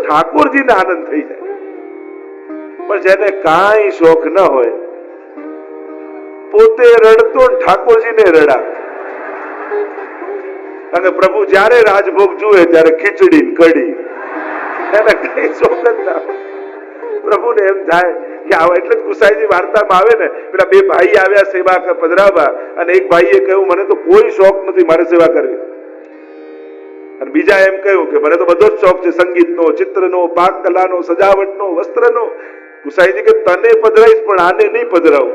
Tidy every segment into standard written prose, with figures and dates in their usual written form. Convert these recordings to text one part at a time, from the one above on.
ઠાકોરજીને આનંદ થઈ જાય. પણ જેને કાંઈ શોખ ન હોય, પોતે રડતો ઠાકોરજીને રડાવે. કારણ કે પ્રભુ જ્યારે રાજભોગ જુએ ત્યારે ખીચડી કઢી, એને કઈ શોખ જ ના. પ્રભુને એમ થાય કે આવા. એટલે જ ગુસાઈજી વાર્તામાં આવે ને, પેલા બે ભાઈ આવ્યા સેવા પધરાવવા, અને એક ભાઈએ કહ્યું મને તો કોઈ શોખ નથી મારે સેવા કરવી, અને બીજા એમ કહ્યું કે મને તો બધો જ શોખ છે, સંગીતનો, ચિત્રનો, પાક કલાનો, સજાવટનો, વસ્ત્રનો. ગુસાઈજી કે તને પધરાઈશ પણ આને નહીં પધરાવું,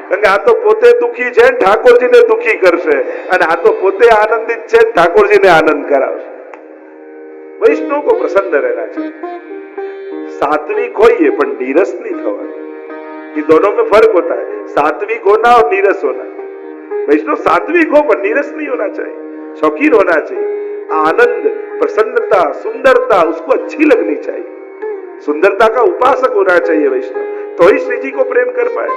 કારણ કે આ તો પોતે દુખી છે, ઠાકોરજીને દુખી કરશે, અને આ તો પોતે આનંદિત છે, ઠાકોरजी ने आनंद करावશે. वैष्णव को प्रसन्न रहना चाहिए. सात्विक होइए पर नीरस नहीं थवा. ये दोनों में फर्क होता है, सात्विक होना और नीरस होना. वैष्णव सात्विक हो पर नीरस नहीं होना चाहिए, शौकीन होना चाहिए. आनंद, प्रसन्नता, सुंदरता उसको अच्छी लगनी चाहिए. सुंदरता का उपासक होना चाहिए वैष्णव, तो ही श्री जी को प्रेम कर पाए.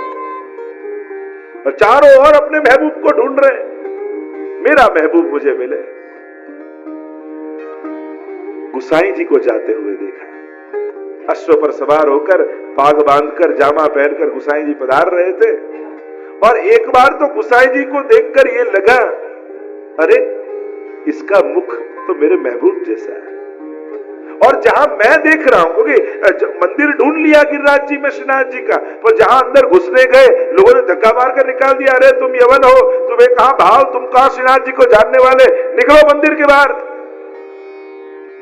और चारों ओर अपने महबूब को ढूंढ रहे, मेरा महबूब मुझे मिले. गुसाई जी को जाते हुए देखा, अश्व पर सवार होकर, पाग बांधकर, जामा पहनकर गुसाई जी पधार रहे थे. और एक बार तो गुसाई जी को देखकर ये लगा, अरे इसका मुख तो मेरे महबूब जैसा है. और जहां मैं देख रहा हूं, क्योंकि मंदिर ढूंढ लिया गिरिराज जी में श्रीनाथ जी का, पर जहां अंदर घुसने गए लोगों ने धक्का मारकर निकाल दिया, अरे तुम यवन हो, तुम्हें कहां भाव, तुम कहां श्रीनाथ जी को जानने वाले, निकलो मंदिर के बाहर.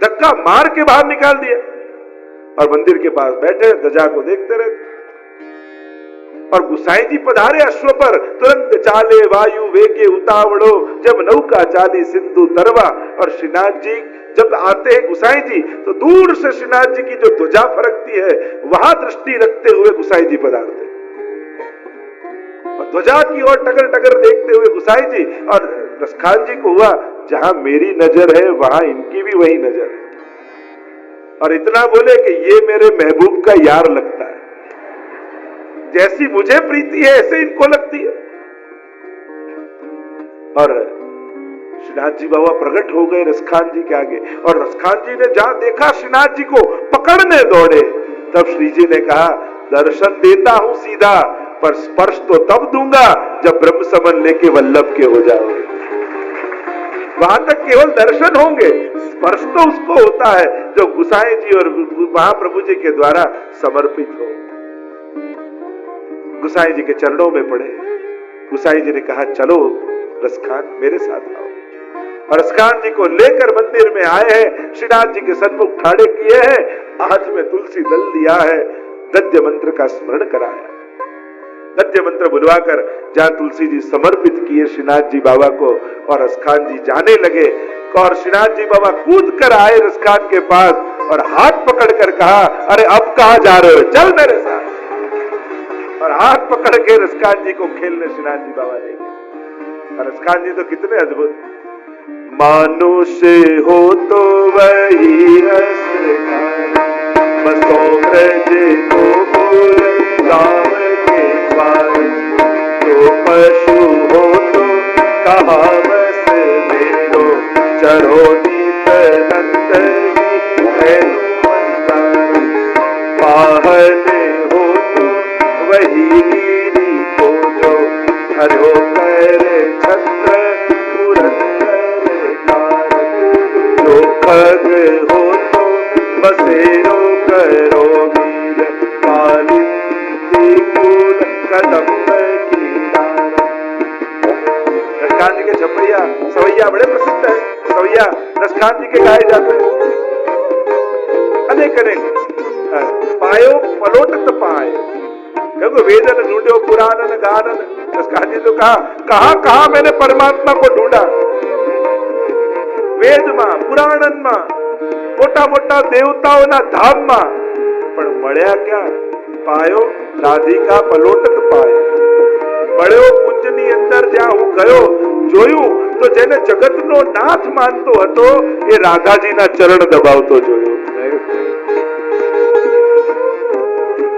धक्का मार के बाहर निकाल दिया और मंदिर के पास बैठे ध्वजा को देखते रहते. और गुसाई जी पधारे अश्व पर, तुरंत चाले वायु वेगे उतावड़ो, जब नौका चाली सिंधु तरवा. और श्रीनाथ जी जब आते हैं गुसाई जी, तो दूर से श्रीनाथ जी की जो ध्वजा फरकती है वहां दृष्टि रखते हुए गुसाई जी पधारते. और ध्वजा की ओर टगर टगर देखते हुए गुसाई जी. और रसखान जी को हुआ जहां मेरी नजर है वहां इनकी भी वही नजर है. और इतना बोले कि ये मेरे महबूब का यार लगता है, जैसी मुझे प्रीति है ऐसे इनको लगती है. और श्रीनाथ जी बाबा प्रकट हो गए रसखान जी के आगे, और रसखान जी ने जहां देखा श्रीनाथ जी को पकड़ने दौड़े. तब श्री जी ने कहा, दर्शन देता हूं सीधा, पर स्पर्श तो तब दूंगा जब ब्रह्म समन लेके वल्लभ के हो जाओगे. वहां तक केवल दर्शन होंगे, स्पर्श तो उसको होता है जो गुसाई जी और महाप्रभु जी के द्वारा समर्पित हो. गुसाई जी के चरणों में पड़े. गुसाई जी ने कहा, चलो रसखान मेरे साथ आओ. और रसखान जी को लेकर मंदिर में आए हैं, श्रीनाथ जी के सन्मुख ठाड़े किए हैं, हाथ में तुलसी दल दिया है, गद्य मंत्र का स्मरण कराया. गद्य मंत्र बुलवाकर जहां तुलसी जी समर्पित किए श्रीनाथ जी बाबा को, और रसखान जी जाने लगे. और श्रीनाथ जी बाबा कूद कर आए रसखान के पास और हाथ पकड़कर कहा, अरे अब कहां जा रहे हो, चल मेरे साथ. और हाथ पकड़ के रसखान जी को खेलने श्रीनाथ जी बाबा ले गए. और रसखान जी तो कितने अद्भुत, मानुष्य हो तो वही रसखान, बसो ब्रज गोकुल गाँव के पार. तो पशु हो तो कहा बस मेरो, चरो नीत नंद वाहन हो तो वही गिरी को जो हरो कर छत्र पुरंदर कारक. जो खग हो तो बसेरो करो वीर, कालिंदी कुल कदम की डार. रसखान जी के झपड़िया सवैया बड़े प्रसिद्ध है. सवैया रसखान जी के गाए जाते हैं. अनेक अनेक पायो पलोटत पाए, क्योंकि वेदन ढूंढो पुराणन गानन. रसखान जी तो कहा कहा मैंने परमात्मा को ढूंढा, વેદમાં, પુરાણમાં, મોટા મોટા દેવતાઓના ધામમાં, પણ મળ્યા ક્યાં? પાયો રાધિકા પલોટક પાયો. મળ્યો કુંજની અંદર જ્યાં હું ગયો, જોયું તો જેને જગતનો નાથ માનતો હતો એ રાધાજીના ચરણ દબાવતો જોયો.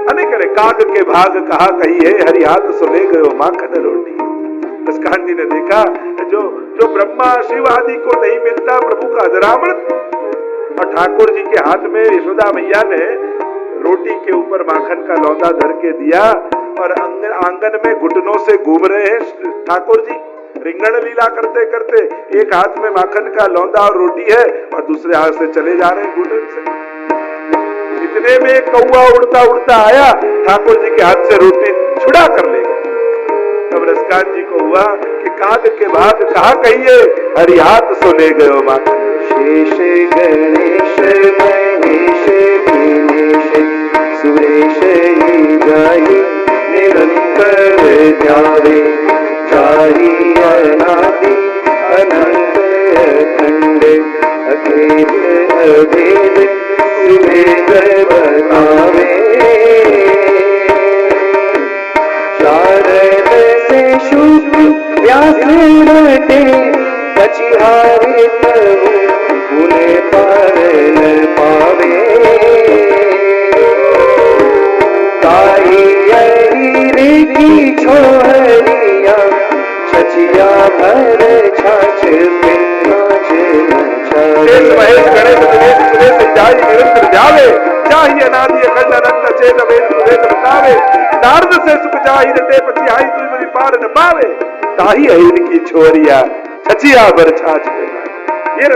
અને કરે કાગ के भाग कहा कही है, हरि हाथ सुने गयो माखन रोटी. रसखान जी ने देखा जो ब्रह्मा शिव आदि को नहीं मिलता प्रभु का अधरामृत, और ठाकुर जी के हाथ में यशोदा मैया ने रोटी के ऊपर माखन का लौंदा धर के दिया और आंगन में घुटनों से घूम रहे हैं ठाकुर जी, रिंगण लीला करते करते। एक हाथ में माखन का लौंदा और रोटी है और दूसरे हाथ से चले जा रहे हैं घुटन से। इतने में एक कौवा उड़ता उड़ता आया, ठाकुर जी के हाथ से रोटी छुड़ा कर ले गया। तब रसकान जी को हुआ कि काग के भाग कहा कहिए, हरि हाथ सो ले गयो माखन। शेष गणेश महेश दिनेश सुरेश जाहि निरंतर ध्यावे, जाहि अनादि अनंत अखंड अखेद अभेद सुभेद बतावे। शारद से शुभ व्यास रटे, कछिहारे प्रभु उन्हें पार न पावे। ताई रे की छोहरिया छचिया भर छाछ पे नाच शेष महेश गणेश दिनेश सुरेश जाहि निरंतर ध्यावे, जाहि अनादि अखंड अनंत अचेत अभेद सुभेद बतावे। नारद से सुख जाहि रटे, पछिहाई तुझ पार न पावे। ताही अहिर की छोरिया छचिया भर छाछ पे। ये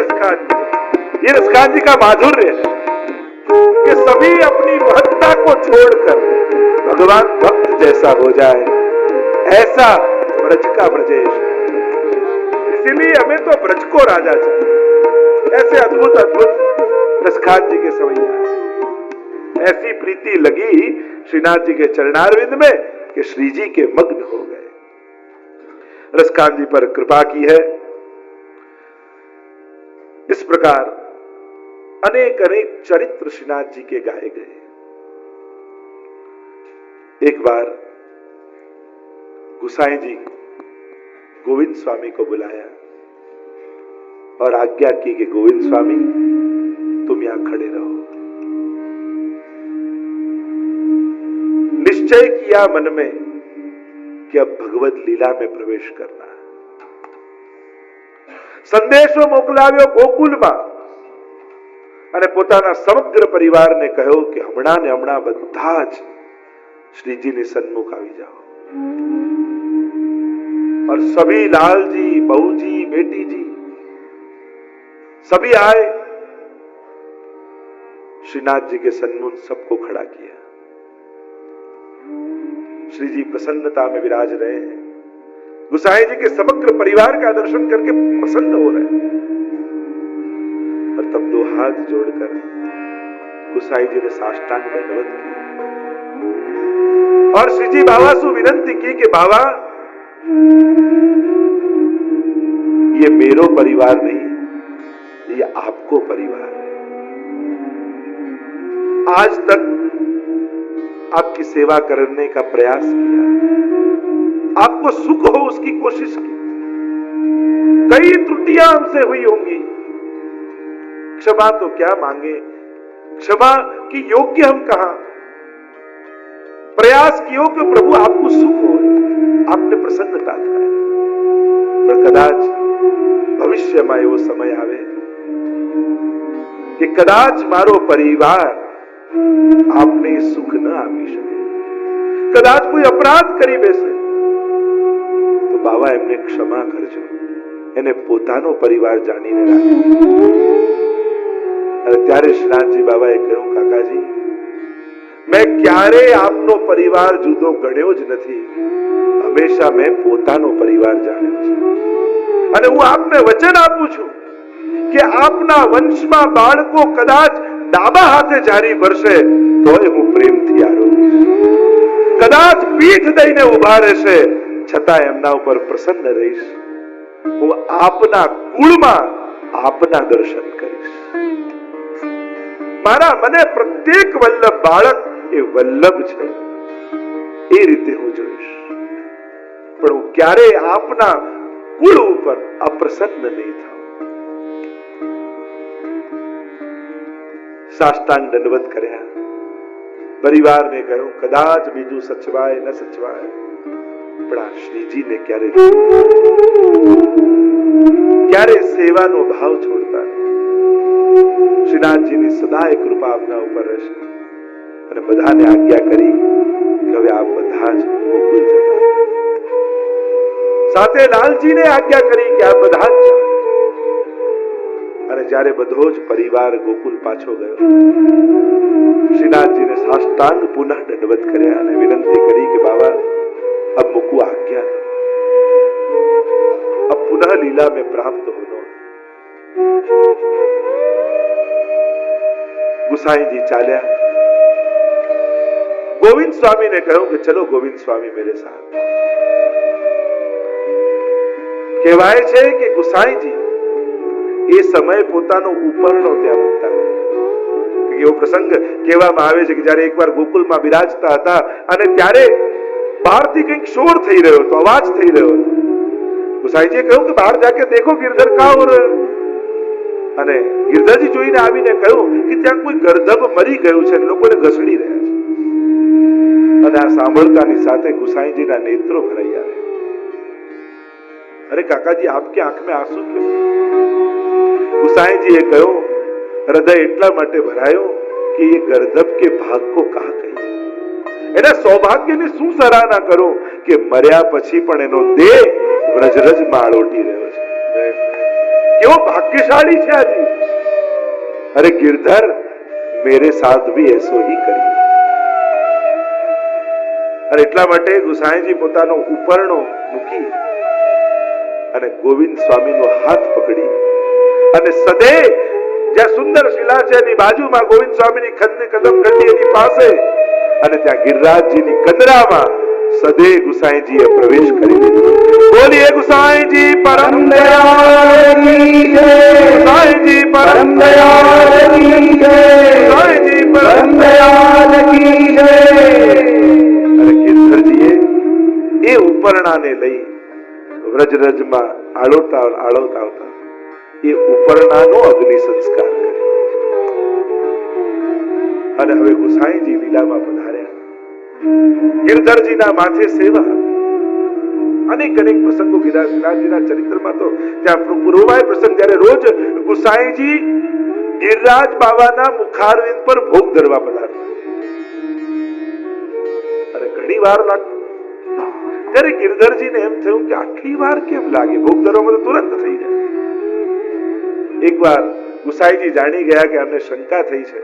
रसकान जी का माधुर्य है कि सभी अपनी महत्ता को छोड़कर भगवान भक्त जैसा हो जाए, ऐसा ब्रज का ब्रजेश। इसीलिए हमें तो ब्रज को राजा चाहिए। ऐसे अद्भुत अद्भुत रसकान जी के सवैया। ऐसी प्रीति लगी श्रीनाथ जी के चरणारविंद में कि श्री जी के मग्न हो गए। रसकान जी पर कृपा की है। इस प्रकार अनेक अनेक चरित्र श्रीनाथ जी के गाए गए। एक बार गुसाई जी गोविंद स्वामी को बुलाया और आज्ञा की कि गोविंद स्वामी तुम यहां खड़े रहो। निश्चय किया मन में कि अब भगवत लीला में प्रवेश करना है। संदेशो मोकलाव्यो गोकुलમાં અને પોતાના સમગ્ર પરિવારને કહ્યું કે હમણાં ને હમણાં બધા જ શ્રીજીની સન્મુખ આવી જાઓ। और सभी लाल जी, बहू जी, बेटी जी सभी आए। श्रीनाथ जी के सन्मुख सबको खड़ा किया। श्री जी प्रसन्नता में विराज रहे हैं। गुसाई जी के समग्र परिवार का दर्शन करके प्रसन्न हो रहे हैं। और तब दो हाथ जोड़कर गुसाई जी ने साष्टांग दंडवत किया और श्री जी बाबा से विनती की कि बाबा ये मेरो परिवार नहीं, ये आपको परिवार है। आज तक आपकी सेवा करने का प्रयास किया, आपको सुख हो उसकी कोशिश की। कई त्रुटियां हमसे हुई होंगी, क्षमा तो क्या मांगे, क्षमा की योग्य हम कहां। प्रयास कियो कि प्रभु आपको सुख हो, आपने प्रसन्नता થાય। पर कदाच भविष्यમાં એવો સમય આવે કે કદાચ મારો પરિવાર આપને સુખ ન આપી શકે, કદાચ કોઈ અપરાધ કરી બેસે તો બાબા એમને ક્ષમા કરજો, એને પોતાનો પરિવાર જાણીને રાખજો। અને ત્યારે શ્રીનાથજી બાબાએ કહ્યું, કાકાજી मैं क्यारे आपनो परिवार जुदो गण्यो ज नथी, हमेशा मैं पोतानो परिवार जाण्यो छे। अने हूँ आपने वचन आपू छूं कि आपना वंशमां बाळको कदाच डाबा हाथे जारी भरशे तोय हूँ प्रेमथी आरोगीश, कदाच पीठ दईने उभा रहेशे छतां एमना उपर प्रसन्न रहीश। हूँ आपना कुळमां आपना दर्शन करीश। मारा मने प्रत्येक वल्लभ बाळक એ વલ્લભ છે એ રીતે હું જોઈશ, પણ હું ક્યારેય આપના કુળ ઉપર અપ્રસન્ન નહીં થાઉં। સાષ્ટાંગ દંડવત કર્યા। પરિવારને કહ્યું કદાચ બીજું સચવાય ન સચવાય, પણ આ શ્રીજીને ક્યારે સેવાનો ભાવ છોડતા નહીં। શ્રીનાથજીની સદાય કૃપા આપના ઉપર રહેશે અને બધાને આજ્ઞા કરી કે હવે આપ બધા જ ગોકુળ જતા. સાથે લાલજીને આજ્ઞા કરી કે આપ બધા જ જાઓ. અને જ્યારે બધો જ પરિવાર ગોકુલ પાછો ગયો, શ્રીનાથજીને સાષ્ટાંગ પુનઃ દંડવત કર્યા અને વિનંતી કરી કે બાબા अब मुकु आज्ञा दो, अब पुनः लीला में प्राप्त होना. गुसाईजी चाल्या. गोविंद स्वामी ने કહ્યું કે ચલો ગોવિંદ સ્વામી મેરે સાથ. કહેવાય છે કે ગુસાઈજી એ સમય પોતાનો ઉપરનો ત્યાં મૂકતા ગયા. એવો પ્રસંગ કહેવામાં આવે છે કે જ્યારે એકવાર ગોકુલમાં બિરાજતા હતા અને ત્યારે બહારથી કંઈક શોર થઈ રહ્યો હતો, અવાજ થઈ રહ્યો હતો. ગુસાઈજીએ કહ્યું કે બહાર જાકે દેખો ગિરધર કા હો રહ્યો. અને ગિરધરજી જોઈને આવીને કહ્યું કે ત્યાં કોઈ ગર્ધબ મરી ગયું છે અને લોકોને ઘસડી રહ્યા છે. અને આ સાંભળતાની સાથે ગુસાઈજીના નેત્રો ભરાઈ આવ્યા. અરે કાકાજી આપકે આંખ में आंसू क्यों? गुसाईजीએ કહ્યું હૃદય એટલા માટે ભરાયો કે એ ગર્ધબ કે ભાગ को कहा कहिए. એના સૌભાગ્યની શું સરાહના કરો કે મર્યા પછી પણ એનો દેહ વ્રજરજમાં આળોટી રહ્યો છે. કેવો ભાગ્યશાળી છે આજે. અરે गिरधर मेरे साथ भी ऐसो ही करिए. અને એટલા માટે ગુસાઈજી પોતાનો ઉપરણો મૂકી અને ગોવિંદ સ્વામીનો હાથ પકડી અને સદે જ્યાં સુંદર શિલા છે એની બાજુમાં ગોવિંદ સ્વામીની કદમ ઘંટી એની પાસે અને ત્યાં ગિરિરાજજીની કદરામાં સદે ગુસાઈજીએ પ્રવેશ કરી લીધો. બોલીએ ગુસાઈજી પરમ દયાળ કી જય. ગુસાઈજી પરમ દયાળ કી જય. ગુસાઈજી પરમ દયાળ કી જય. અને ગિરધરજીએ એ ઉપરણાને લઈ વ્રજરજમાં આળોતા આવતા એ ઉપરણાનો અગ્નિ સંસ્કાર કર્યો. અને હવે ગુસાઈજી લીલામાં પધાર્યા. ગિરધરજીના માથે સેવા. અનેક પ્રસંગો ગિરિરાજજીના ચરિત્રમાં તો ત્યાં પૂર્વમાં પ્રસંગ જ્યારે રોજ ગુસાઈજી ગિરિરાજ બાબાના મુખારવિંદ પર ભોગ ધરવા પધારતા. અને ઘણી વાર લાગતું. ત્યારે ગિરધરજીને એમ થયું કે આટલી વાર કેમ લાગે? ભોગ ધરવામાં તો તુરંત થઈ જાય. એકવાર ગુસાઈજી જાણી ગયા કે અમને શંકા થઈ છે.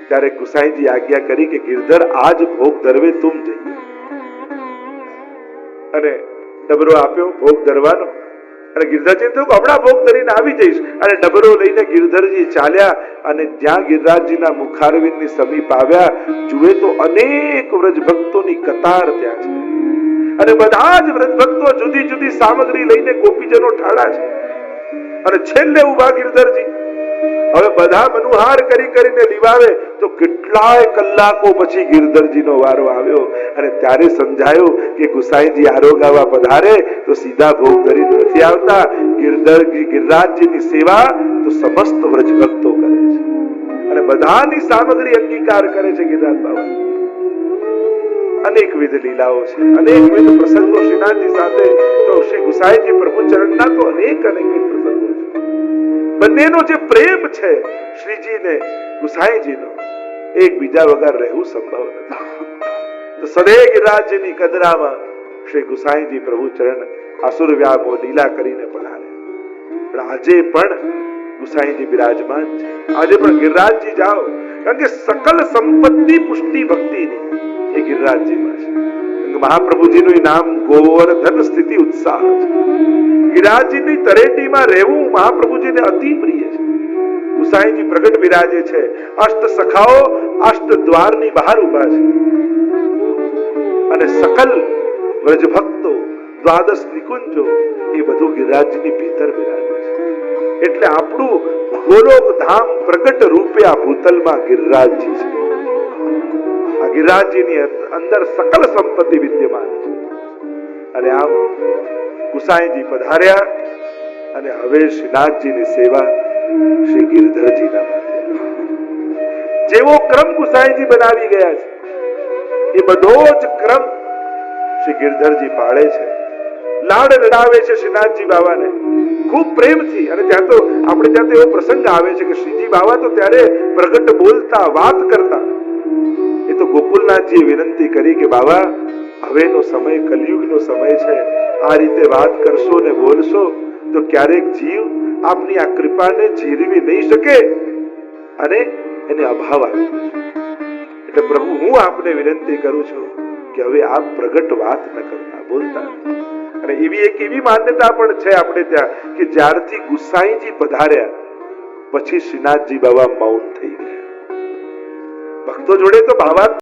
ત્યારે ગુસાઈજી આજ્ઞા કરી કે ગિરધર આજ ભોગ ધરવે તુમ જઈએ. અને ડબરો આપ્યો ભોગ ધરવાનો. અને ગિરધરજી થયું હમણાં ભોગ ધરીને આવી જઈશ. અને ડબરો લઈને ગિરધરજી ચાલ્યા અને જ્યાં ગિરિરાજજીના મુખારવિંદની સમીપ આવ્યા જુએ તો અનેક વ્રજ ભક્તોની કતાર ત્યાં છે. અને બધા જ વ્રજ ભક્તો જુદી જુદી સામગ્રી લઈને ગોપીજનો ઠાડા છે. અને છેલ્લે ઉભા ગિરધરજી. હવે બધા મનુહાર કરીને લીવાવે તો કેટલાય કલાકો પછી ગિરધરજીનો વારો આવ્યો. અને ત્યારે સમજાયું કે ગુસાઈજી આરોગાવા પધારે તો સીધા ભોગ ધરી નથી આવતા. ગિરિરાજજીની સેવા તો સમસ્ત વ્રજ ભક્તો કરે છે અને બધાની સામગ્રી અંગીકાર કરે છે ગિરિરાજ બાબા. અનેકવિધ લીલાઓ છે, અનેકવિધ પ્રસંગો શ્રીનાથજી સાથે. તો શ્રી ગુસાઈજી પ્રભુ ચરણના તો અનેકવિધ પ્રસંગો છે. બંનેનો જે પ્રેમ છે શ્રીજીને ગુસાઈજીનો એકબીજા વગર રહેવું સંભવ નથી. તો સદે ગિરિરાજજીની કદરામાં શ્રી ગુસાઈજી પ્રભુ ચરણ આસુર વ્યામો લીલા કરીને પધારે. પણ આજે પણ ગુસાઈજી બિરાજમાન છે. આજે પણ ગિરિરાજજી જાઓ, કારણ કે સકલ સંપત્તિ પુષ્ટિ ભક્તિની એ ગિરિરાજજીમાં છે. મહાપ્રભુજીનું નામ ગોવર્ધન સ્થિતિ ઉત્સાહ છે. ગિરિરાજજીની તરેટીમાં રહેવું મહાપ્રભુજીને અતિ પ્રિય છે. ગુસાઈજી પ્રગટ બિરાજે છે. અષ્ટ સખાઓ અષ્ટ દ્વારની બહાર ઉભા છે અને સકલ વ્રજ ભક્તો દ્વાદશ નિકુંજો એ બધું ગિરિરાજજીની ભીતર બિરાજે છે. એટલે આપણું ગોલોક ધામ પ્રગટ રૂપે આ ભૂતલમાં ગિરિરાજજી છે. આ ગિરિરાજજીની અંદર સકલ સંપત્તિ વિદ્યમાન છે. અને આમ ગુસાઈજી પધાર્યા અને હવે શ્રીનાથજીની સેવા શ્રી ગિરધરજીના જેવો ક્રમ ગુસાઈજી બનાવી ગયા છે એ બધો જ ક્રમ શ્રી ગિરધરજી પાળે છે. લાડ લડાવે છે શ્રીનાથજી બાબાને. ખૂબ પ્રેમથી. અને ત્યાં તો આપણે ત્યાં તો એવો પ્રસંગ આવે છે કે શ્રીજી બાવા તો ત્યારે પ્રગટ બોલતા, વાત કરતા. એ તો ગોકુલનાથજીએ વિનંતી કરી કે બાવા હવેનો સમય કલિયુગનો સમય છે, આ રીતે વાત કરશો ને બોલશો તો ક્યારેક જીવ આપની આ કૃપાને જીરવી નહીં શકે અને એને અભાવ આવી જશે. એટલે પ્રભુ હું આપને વિનંતી કરું છું કે હવે આપ પ્રગટ વાત ન કરતા, બોલતા. અને એવી માન્યતા પણ છે આપણે ત્યાં કે જ્યારથી ગુસાઈજી પધાર્યા પછી શ્રીનાથજી બાબા મૌન થઈ ગયા. ભક્તો જોડે તો ભાવાત્મક